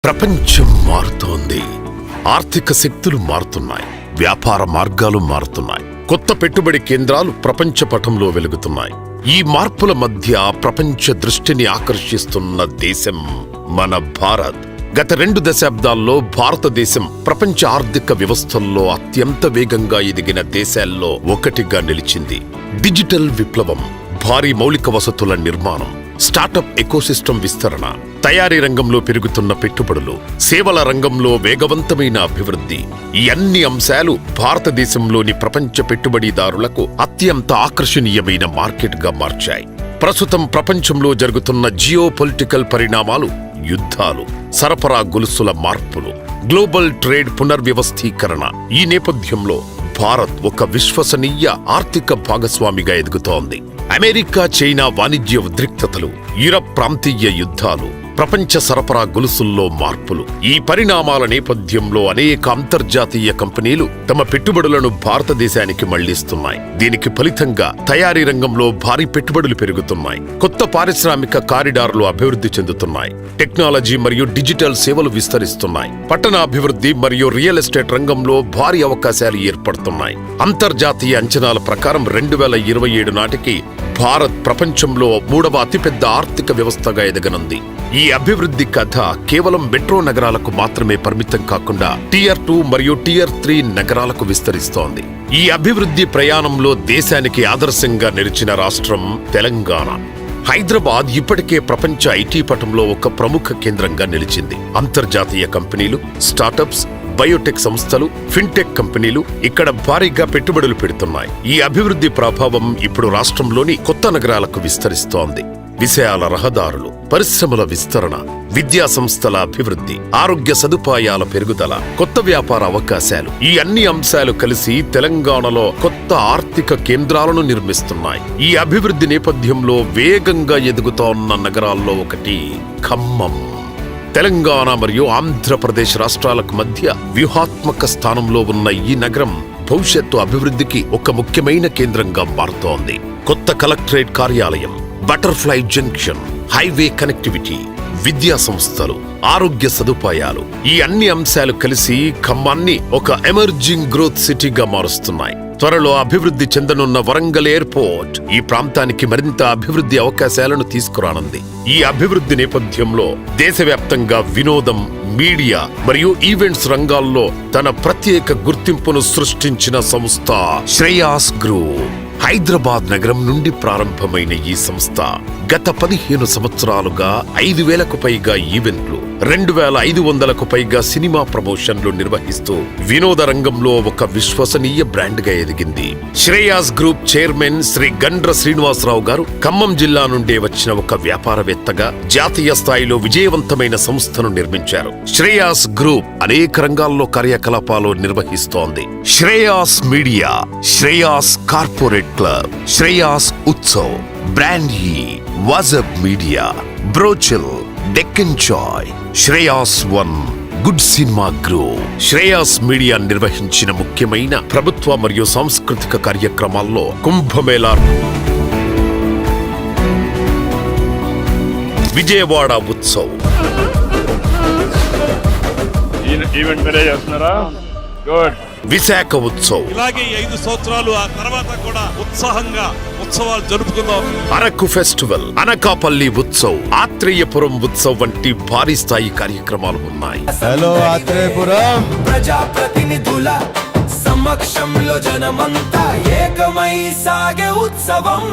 ప్రపంచం మారుతోంది. ఆర్థిక శక్తులు మారుతున్నాయి. వ్యాపార మార్గాలు మారుతున్నాయి. కొత్త పెట్టుబడి కేంద్రాలు ప్రపంచ పటంలో వెలుగుతున్నాయి. ఈ మార్పుల మధ్య ప్రపంచ దృష్టిని ఆకర్షిస్తున్న దేశం మన భారత్. గత 2 దశాబ్దాల్లో భారతదేశం ప్రపంచ ఆర్థిక వ్యవస్థల్లో అత్యంత వేగంగా ఎదిగిన దేశాల్లో ఒకటిగా నిలిచింది. డిజిటల్ విప్లవం, భారీ మౌలిక వసతుల నిర్మాణం, స్టార్టప్ ఎకోసిస్టమ్ విస్తరణ, తయారీ రంగంలో పెరుగుతున్న పెట్టుబడులు, సేవల రంగంలో వేగవంతమైన అభివృద్ధి, ఈ అన్ని అంశాలు భారతదేశంలోని ప్రపంచ పెట్టుబడిదారులకు అత్యంత ఆకర్షణీయమైన మార్కెట్గా మార్చాయి. ప్రస్తుతం ప్రపంచంలో జరుగుతున్న జియోపొలిటికల్ పరిణామాలు, యుద్ధాలు, సరఫరా గొలుసుల మార్పులు, గ్లోబల్ ట్రేడ్ పునర్వ్యవస్థీకరణ, ఈ నేపథ్యంలో భారత్ ఒక విశ్వసనీయ ఆర్థిక భాగస్వామిగా ఎదుగుతోంది. అమెరికా చైనా వాణిజ్య ఉద్రిక్తతలు, యూరప్ ప్రాంతీయ యుద్ధాలు, ప్రపంచ సరఫరా గొలుసుల్లో మార్పులు, ఈ పరిణామాల నేపథ్యంలో అనేక అంతర్జాతీయ కంపెనీలు తమ పెట్టుబడులను భారతదేశానికి మళ్లిస్తున్నాయి. దీనికి ఫలితంగా తయారీ రంగంలో భారీ పెట్టుబడులు పెరుగుతున్నాయి. కొత్త పారిశ్రామిక కారిడార్లు అభివృద్ధి చెందుతున్నాయి. టెక్నాలజీ మరియు డిజిటల్ సేవలు విస్తరిస్తున్నాయి. పట్టణాభివృద్ధి మరియు రియల్ ఎస్టేట్ రంగంలో భారీ అవకాశాలు ఏర్పడుతున్నాయి. అంతర్జాతీయ అంచనాల ప్రకారం 2027 నాటికి భారత్ ప్రపంచంలో 3వ అతిపెద్ద ఆర్థిక వ్యవస్థగా ఎదగనుంది. ఈ అభివృద్ధి కథ కేవలం మెట్రో నగరాలకు మాత్రమే పరిమితం కాకుండా టియర్ 2 మరియు టియర్ 3 నగరాలకు విస్తరిస్తోంది. ఈ అభివృద్ధి ప్రయాణంలో దేశానికి ఆదర్శంగా నిలిచిన రాష్ట్రం తెలంగాణ. హైదరాబాద్ ఇప్పటికే ప్రపంచ ఐటీ పటంలో ఒక ప్రముఖ కేంద్రంగా నిలిచింది. అంతర్జాతీయ కంపెనీలు, స్టార్టప్స్, బయోటెక్ సంస్థలు, ఫిన్టెక్ కంపెనీలు ఇక్కడ భారీగా పెట్టుబడులు పెడుతున్నాయి. ఈ అభివృద్ధి ప్రభావం ఇప్పుడు రాష్ట్రంలోని కొత్త నగరాలకు విస్తరిస్తోంది. విశాల రహదారులు, పరిశ్రమల విస్తరణ, విద్యా సంస్థల అభివృద్ధి, ఆరోగ్య సదుపాయాల పెరుగుదల, కొత్త వ్యాపార అవకాశాలు, ఈ అన్ని అంశాలు కలిసి తెలంగాణలో కొత్త ఆర్థిక కేంద్రాలను నిర్మిస్తున్నాయి. ఈ అభివృద్ధి నేపథ్యంలో వేగంగా ఎదుగుతోన్న నగరాల్లో ఒకటి ఖమ్మం. తెలంగాణ మరియు ఆంధ్రప్రదేశ్ రాష్ట్రాలకు మధ్య వ్యూహాత్మక స్థానంలో ఉన్న ఈ నగరం భవిష్యత్తు అభివృద్ధికి ఒక ముఖ్యమైన కేంద్రంగా మారుతోంది. కొత్త కలెక్టరేట్ కార్యాలయం, బటర్ఫ్లై జంక్షన్, హైవే కనెక్టివిటీ, విద్యా సంస్థలు, ఆరోగ్య సదుపాయాలు, ఈ అన్ని అంశాలు కలిసి ఖమ్మాన్ని ఒక ఎమర్జింగ్ గ్రోత్ సిటీగా మారుస్తున్నాయి. త్వరలో అభివృద్ధి చెందనున్న వరంగల్ ఎయిర్పోర్ట్ ఈ ప్రాంతానికి మరింత అభివృద్ధి అవకాశాలను తీసుకురానుంది. ఈ అభివృద్ధి నేపథ్యంలో దేశవ్యాప్తంగా వినోదం, మీడియా మరియు ఈవెంట్స్ రంగాల్లో తన ప్రత్యేక గుర్తింపును సృష్టించిన సంస్థ శ్రేయాస్ గ్రూప్. హైదరాబాద్ నగరం నుండి ప్రారంభమైన ఈ సంస్థ గత 15 సంవత్సరాలుగా 5,000కు పైగా ఈవెంట్లు, 2,500కు పైగా సినిమా ప్రమోషన్లు నిర్వహిస్తూ వినోద రంగంలో ఒక విశ్వసనీయ బ్రాండ్ గా ఎదిగింది. శ్రేయాస్ గ్రూప్ చైర్మన్ శ్రీ గండ్ర శ్రీనివాసరావు గారు ఖమ్మం జిల్లా నుండే వచ్చిన ఒక వ్యాపారవేత్తగా జాతీయ స్థాయిలో విజయవంతమైన సంస్థను నిర్మించారు. శ్రేయాస్ గ్రూప్ అనేక రంగాల్లో కార్యకలాపాలు నిర్వహిస్తోంది. Shreyas media, Shreyas corporate club, Shreyas Utsav, బ్రాండీ, వాజబ్ మీడియా, బ్రోచిల్, Deccan joy, Shreyas 1, good cinema group. Shreyas media నిర్వహించిన ముఖ్యమైన ప్రభుత్వ మరియు సాంస్కృతిక కార్యక్రమాల్లో కుంభమేళా, విజయవాడ ఉత్సవ్, విశాఖ ఉత్సవ్, ఇలాగే 5 సంవత్సరాలు ఆ తర్వాత కూడా ఉత్సాహంగా ఉత్సవాలు జరుపుకుందాం. అరకు ఫెస్టివల్, అనకాపల్లి ఉత్సవ్, ఆత్రేయపురం ఉత్సవ్ వంటి భారీ స్థాయి కార్యక్రమాలు ఉన్నాయి. హలో ఆత్రేయపురం. ప్రజాప్రతినిధుల సమక్షంలో జనమంతా ఏకమై సాగే ఉత్సవం.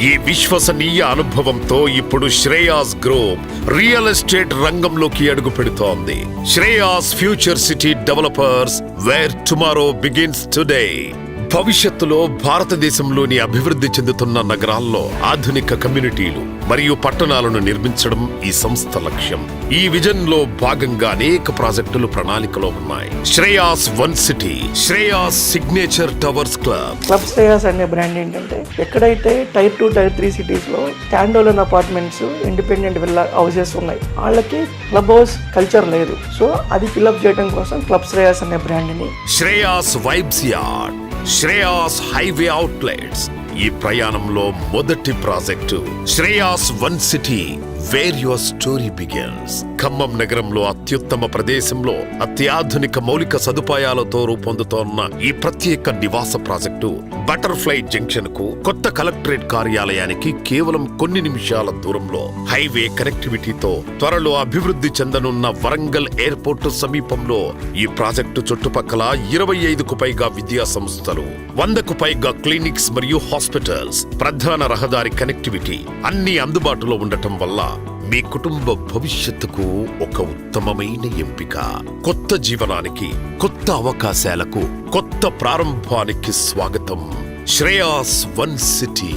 ఈ విశ్వసనీయ అనుభవంతో ఇప్పుడు శ్రేయాస్ గ్రూప్ రియల్ ఎస్టేట్ రంగంలోకి అడుగు పెడుతోంది. Shreyas future city developers, where tomorrow begins today. భవిష్యత్తులో భారతదేశంలోని అభివృద్ధి చెందుతున్న నగరాల్లో ఆధునిక కమ్యూనిటీలు మరియు పట్టణాలను నిర్మించడం ఈ సంస్థ లక్ష్యం. ఈ విజన్ లో భాగంగా అనేక ప్రాజెక్టులు ప్రణాళికలో ఉన్నాయి. Shreyas 1 city, Shreyas signature towers club. Club Shreyas అనే బ్రాండ్ ఏంటంటే ఎక్కడైతే టైర్ 2, టైర్ 3 సిటీస్ లో stand-alone apartments, independent villa houses ఉన్నాయి. వాళ్ళకి క్లబ్ హౌస్ కల్చర్ లేదు. సో అది ఫిల్అప్ చేయడం కోసం క్లబ్ శ్రేయాస్ అనే బ్రాండ్ ని. Shreyas vibes yard, Shreyas highway outlets, ఈ ప్రయాణంలో మొదటి project Shreyas 1 city where your story begins. Khammam నగరంలో అత్యుత్తమ ప్రదేశంలో అత్యాధునిక మౌలిక సదుపాయాలతో రూపొందుతోన్న ఈ ప్రత్యేక నివాస ప్రాజెక్టు బటర్ఫ్లై జంక్షన్ కు కొత్త కలెక్టరేట్ కార్యాలయానికి కేవలం కొన్ని నిమిషాల దూరంలో హైవే కనెక్టివిటీతో త్వరలో అభివృద్ధి చెందనున్న వరంగల్ ఎయిర్పోర్టు సమీపంలో ఈ ప్రాజెక్టు చుట్టుపక్కల 25కు పైగా విద్యా సంస్థలు, 100కు పైగా క్లినిక్స్ మరియు హాస్పిటల్స్, ప్రధాన రహదారి కనెక్టివిటీ అన్ని అందుబాటులో ఉండటం వల్ల మీ కుటుంబ భవిష్యత్తుకు ఒక ఉత్తమమైన ఎంపిక. కొత్త జీవనానికి, కొత్త అవకాశాలకు, కొత్త ప్రారంభానికి స్వాగతం. Shreyas one city,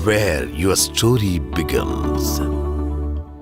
where your story begins.